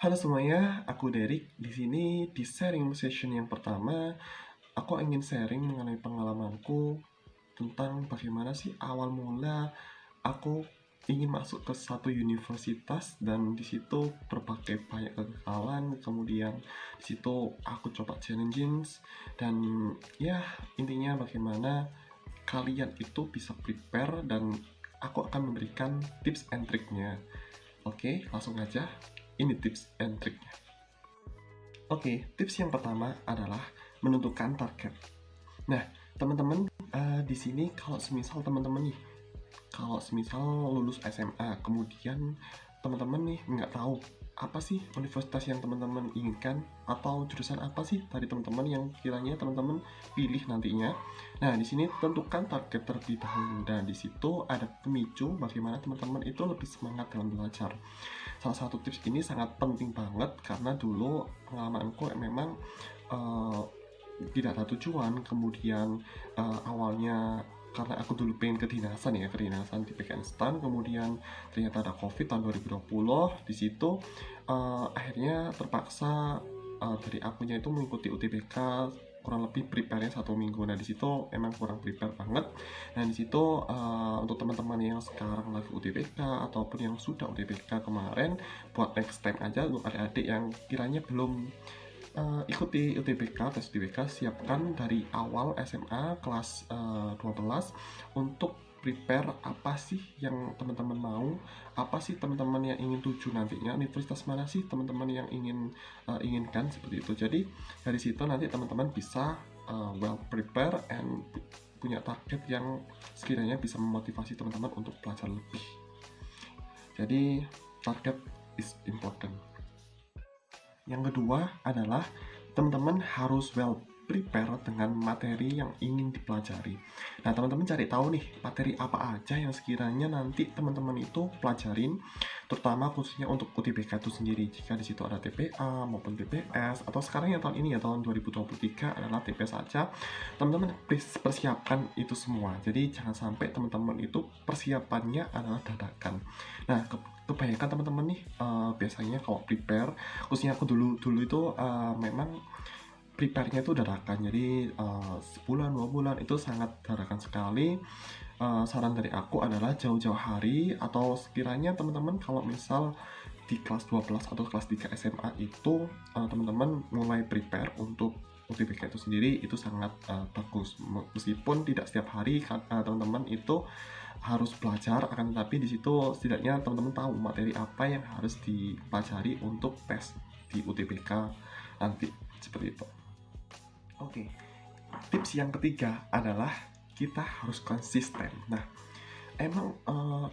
Halo semuanya, aku Derek. Di sini di sharing session yang pertama, aku ingin sharing mengenai pengalamanku tentang bagaimana sih awal mula aku ingin masuk ke satu universitas dan di situ berbagai banyak kegagalan, kemudian di situ aku coba challenges dan ya intinya bagaimana kalian itu bisa prepare dan aku akan memberikan tips and triknya. Oke, langsung aja. Ini tips and triknya. Oke, tips yang pertama adalah menentukan target. Nah, teman-teman, di sini kalau semisal teman-teman nih, kalau semisal lulus SMA, kemudian teman-teman nih nggak tahu apa sih universitas yang teman-teman inginkan atau jurusan apa sih dari teman-teman yang kiranya teman-teman pilih nantinya. Nah, di sini tentukan target terlebih dahulu dan di situ ada pemicu bagaimana teman-teman itu lebih semangat dalam belajar. Salah satu tips ini sangat penting banget karena dulu pengalamanku memang uh, tidak ada tujuan, kemudian awalnya karena aku dulu pengen kedinasan di PKN kemudian ternyata ada COVID tahun 2020. Di situ akhirnya terpaksa dari akunya itu mengikuti UTBK kurang lebih prepare 1 minggu. Nah di situ emang kurang prepare banget. Nah di situ untuk teman-teman yang sekarang lagi UTBK ataupun yang sudah UTBK kemarin, buat next time aja untuk adik-adik yang kiranya belum ikuti UTBK, tes UTBK, siapkan dari awal SMA kelas 12 untuk prepare apa sih yang teman-teman mau, apa sih teman-teman yang ingin tuju nantinya, universitas mana sih teman-teman yang inginkan seperti itu. Jadi dari situ nanti teman-teman bisa well prepare and punya target yang sekiranya bisa memotivasi teman-teman untuk belajar lebih. Jadi target is important. Yang kedua adalah teman-teman harus well prepare dengan materi yang ingin dipelajari. Nah, teman-teman cari tahu nih materi apa aja yang sekiranya nanti teman-teman itu pelajarin, terutama khususnya untuk UTBK itu sendiri. Jika di situ ada TPA maupun TPS atau sekarang yang tahun ini ya tahun 2023 adalah TPS saja, teman-teman persiapkan itu semua. Jadi jangan sampai teman-teman itu persiapannya adalah dadakan. Nah, kebanyakan teman-teman nih biasanya kalau prepare, khususnya aku dulu itu memang prepare-nya itu dadakan. Jadi sebulan 2 bulan itu sangat dadakan sekali. Saran dari aku adalah jauh-jauh hari atau sekiranya teman-teman kalau misal di kelas 12 atau kelas 3 SMA itu teman-teman mulai prepare untuk UTBK itu sendiri, itu sangat bagus. Meskipun tidak setiap hari teman-teman itu harus belajar, akan tetapi di situ setidaknya teman-teman tahu materi apa yang harus dipelajari untuk tes di UTBK nanti, seperti itu. Oke, tips yang ketiga adalah kita harus konsisten. Nah, emang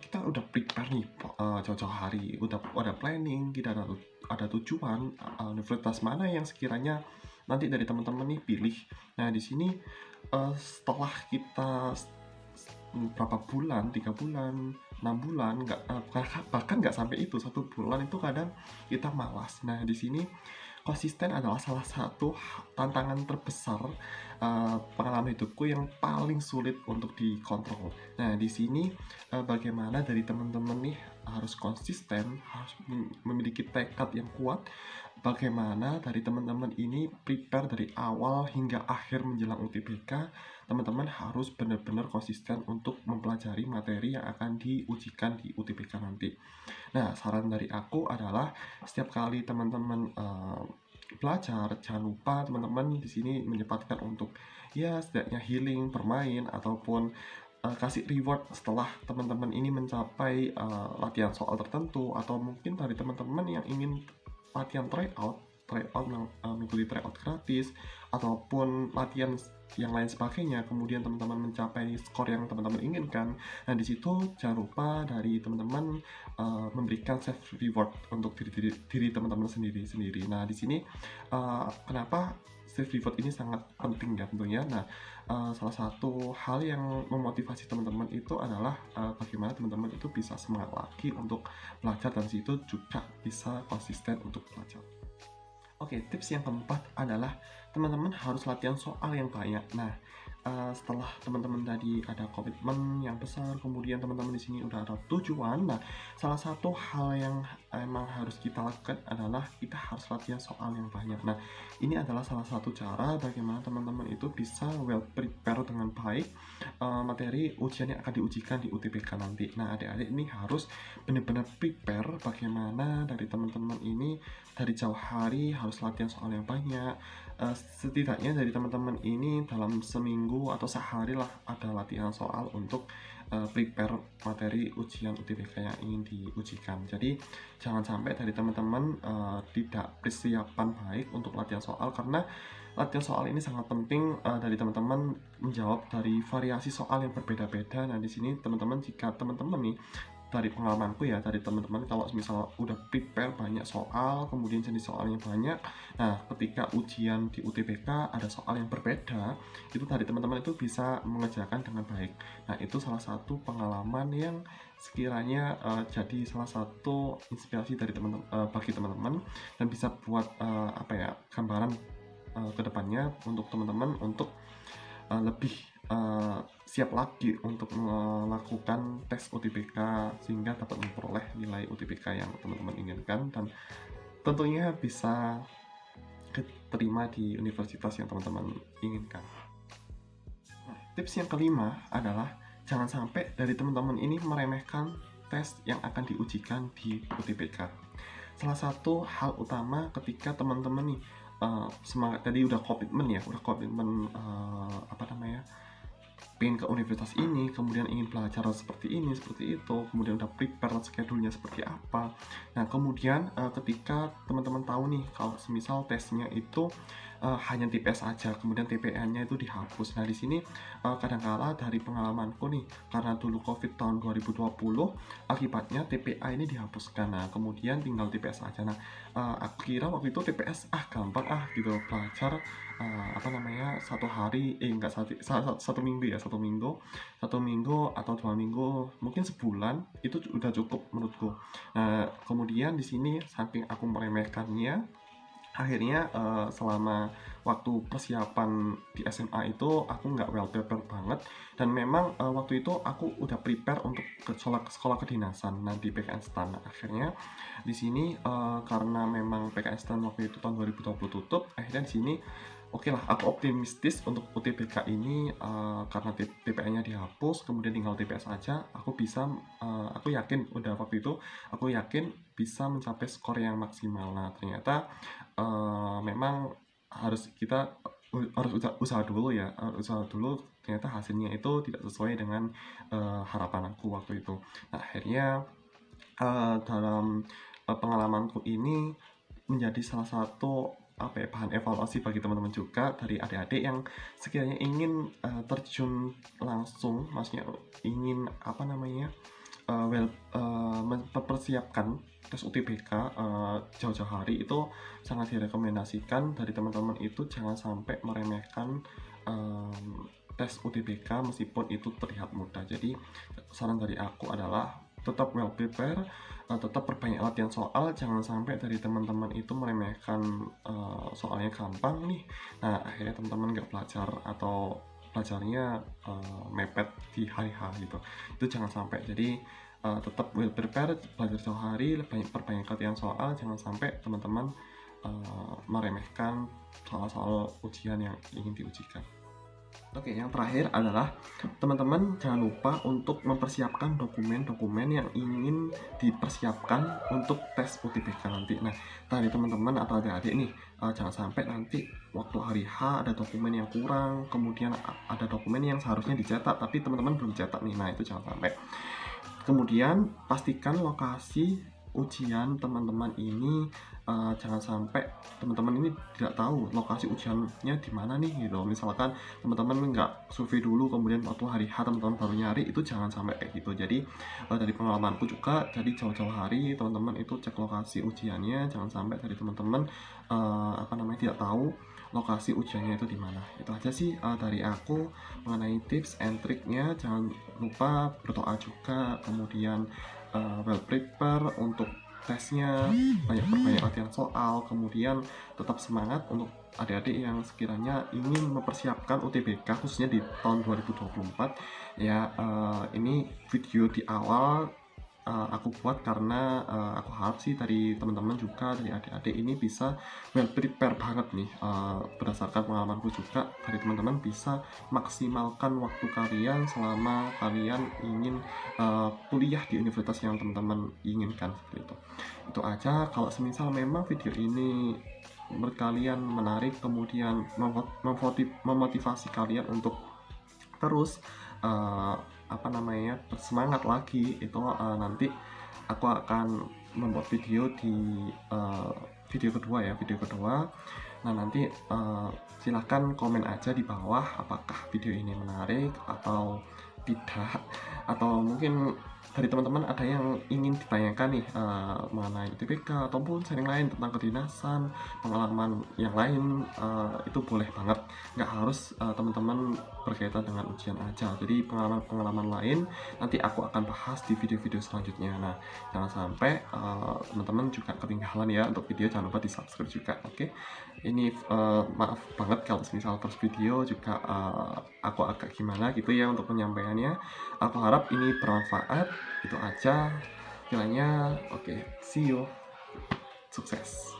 kita udah prepare nih jauh-jauh hari, udah ada planning, kita ada tujuan universitas mana yang sekiranya nanti dari teman-teman nih pilih. Nah di sini setelah kita berapa bulan, 3 bulan, 6 bulan, bahkan nggak sampai itu 1 bulan itu kadang kita malas. Nah di sini konsisten adalah salah satu tantangan terbesar pengalaman hidupku yang paling sulit untuk dikontrol. Nah di sini bagaimana dari teman-teman nih harus konsisten, harus memiliki tekad yang kuat. Bagaimana dari teman-teman ini prepare dari awal hingga akhir menjelang UTBK, teman-teman harus benar-benar konsisten untuk mempelajari materi yang akan diujikan di UTBK nanti. Nah, saran dari aku adalah setiap kali teman-teman belajar, jangan lupa teman-teman di sini menyempatkan untuk ya setidaknya healing, bermain ataupun kasih reward setelah teman-teman ini mencapai latihan soal tertentu, atau mungkin dari teman-teman yang ingin latihan tryout mengikuti tryout gratis ataupun latihan yang lain sebagainya, kemudian teman-teman mencapai skor yang teman-teman inginkan. Nah di situ jangan lupa dari teman-teman memberikan self reward untuk diri teman-teman sendiri. Nah di sini kenapa self reward ini sangat penting ya tentunya. Nah salah satu hal yang memotivasi teman-teman itu adalah bagaimana teman-teman itu bisa semangat lagi untuk belajar dan situ juga bisa konsisten untuk belajar. Oke, tips yang keempat adalah teman-teman harus latihan soal yang banyak. Nah, setelah teman-teman tadi ada komitmen yang besar, kemudian teman-teman di sini udah ada tujuan. Nah, salah satu hal yang emang harus kita lakukan adalah kita harus latihan soal yang banyak. Nah, ini adalah salah satu cara bagaimana teman-teman itu bisa well prepare dengan baik materi ujian yang akan diujikan di UTBK nanti. Nah, adik-adik ini harus benar-benar prepare bagaimana dari teman-teman ini dari jauh hari harus latihan soal yang banyak. Setidaknya dari teman-teman ini dalam seminggu atau sehari lah ada latihan soal untuk prepare materi ujian UTBK yang ingin diujikan. Jadi jangan sampai dari teman-teman tidak persiapan baik untuk latihan soal, karena latihan soal ini sangat penting dari teman-teman menjawab dari variasi soal yang berbeda-beda. Nah, di sini teman-teman, jika teman-teman nih dari pengalamanku ya, dari teman-teman kalau misal udah prepare banyak soal, kemudian jenis soalnya banyak, nah ketika ujian di UTBK ada soal yang berbeda, itu dari teman-teman itu bisa mengerjakan dengan baik. Nah, itu salah satu pengalaman yang sekiranya jadi salah satu inspirasi dari teman-teman bagi teman-teman, dan bisa buat gambaran kedepannya untuk teman-teman untuk lebih siap lagi untuk melakukan tes UTBK sehingga dapat memperoleh nilai UTBK yang teman-teman inginkan, dan tentunya bisa keterima di universitas yang teman-teman inginkan. Nah, tips yang kelima adalah jangan sampai dari teman-teman ini meremehkan tes yang akan diujikan di UTBK. Salah satu hal utama ketika teman-teman nih semangat tadi udah komitmen pengen ke universitas ini, kemudian ingin belajar seperti ini, seperti itu, kemudian udah prepare schedule-nya seperti apa. Nah, kemudian ketika teman-teman tahu nih kalau semisal tesnya itu hanya TPS aja, kemudian TPN-nya itu dihapus. Nah, di sini kadangkala dari pengalamanku nih, karena dulu COVID tahun 2020, akibatnya TPA ini dihapuskan. Nah, kemudian tinggal TPS aja. Nah, aku kira waktu itu TPS gampang gitu belajar satu hari satu minggu atau 2 minggu, mungkin sebulan itu udah cukup menurutku. Nah, kemudian di sini saking aku meremehkannya, akhirnya selama waktu persiapan di SMA itu aku nggak well prepared banget, dan memang waktu itu aku udah prepare untuk ke sekolah kedinasan nanti PKN STAN. Nah, akhirnya di sini karena memang PKN STAN waktu itu tahun 2020 tutup, akhirnya di sini oke lah, aku optimistis untuk UTBK ini karena TPN-nya dihapus, kemudian tinggal TPS aja, aku yakin aku yakin bisa mencapai skor yang maksimal. Nah, ternyata memang harus usaha dulu, ternyata hasilnya itu tidak sesuai dengan harapan aku waktu itu. Nah, akhirnya dalam pengalamanku ini menjadi salah satu bahan evaluasi bagi teman-teman juga dari adik-adik yang sekiranya ingin terjun langsung, maksudnya ingin mempersiapkan tes UTBK jauh-jauh hari. Itu sangat direkomendasikan dari teman-teman itu jangan sampai meremehkan tes UTBK meskipun itu terlihat mudah. Jadi saran dari aku adalah tetap well prepare, tetap perbanyak latihan soal, jangan sampai dari teman-teman itu meremehkan soalnya gampang nih. Nah, akhirnya teman-teman nggak belajar atau belajarnya mepet di hari H gitu. Itu jangan sampai. Jadi tetap well prepared, belajar jauh hari, perbanyak latihan soal, jangan sampai teman-teman meremehkan soal-soal ujian yang ingin diujikan. Oke, yang terakhir adalah teman-teman jangan lupa untuk mempersiapkan dokumen-dokumen yang ingin dipersiapkan untuk tes UTBK nanti. Nah, tadi teman-teman atau adik-adik nih, jangan sampai nanti waktu hari H ada dokumen yang kurang, kemudian ada dokumen yang seharusnya dicetak tapi teman-teman belum cetak nih. Nah, itu jangan sampai. Kemudian pastikan lokasi ujian teman-teman ini, jangan sampai teman-teman ini tidak tahu lokasi ujiannya di mana nih gitu. Misalkan teman-teman nggak survei dulu, kemudian waktu hari H teman-teman baru nyari, itu jangan sampai kayak gitu. Jadi dari pengalamanku juga, jadi jauh-jauh hari teman-teman itu cek lokasi ujiannya, jangan sampai dari teman-teman tidak tahu lokasi ujiannya itu di mana. Itu aja sih dari aku mengenai tips and triknya. Jangan lupa berdoa juga, kemudian well prepare untuk tesnya, perbanyak latihan soal, kemudian tetap semangat untuk adik-adik yang sekiranya ingin mempersiapkan UTBK khususnya di tahun 2024 ya. Ini video di awal aku buat karena aku harap sih dari teman-teman juga, dari adik-adik ini bisa well prepare banget nih. Berdasarkan pengalamanku juga, dari teman-teman bisa maksimalkan waktu kalian selama kalian ingin kuliah di universitas yang teman-teman inginkan, seperti itu aja. Kalau semisal memang video ini menurut kalian menarik, kemudian memotivasi kalian untuk terus uh, bersemangat lagi, itu nanti aku akan membuat video di video kedua. Nah, nanti silahkan komen aja di bawah apakah video ini menarik atau tidak, atau mungkin dari teman-teman ada yang ingin ditanyakan nih mengenai UTBK ataupun sharing lain tentang kedinasan, pengalaman yang lain, itu boleh banget. Nggak harus teman-teman berkaitan dengan ujian aja, jadi pengalaman-pengalaman lain nanti aku akan bahas di video-video selanjutnya. Nah, jangan sampai teman-teman juga ketinggalan ya untuk video. Jangan lupa di subscribe juga, oke? Ini maaf banget kalau misal terus video juga aku agak gimana gitu ya untuk penyampaiannya. Aku harap ini bermanfaat. Itu aja kiranya. Oke, see you. Sukses.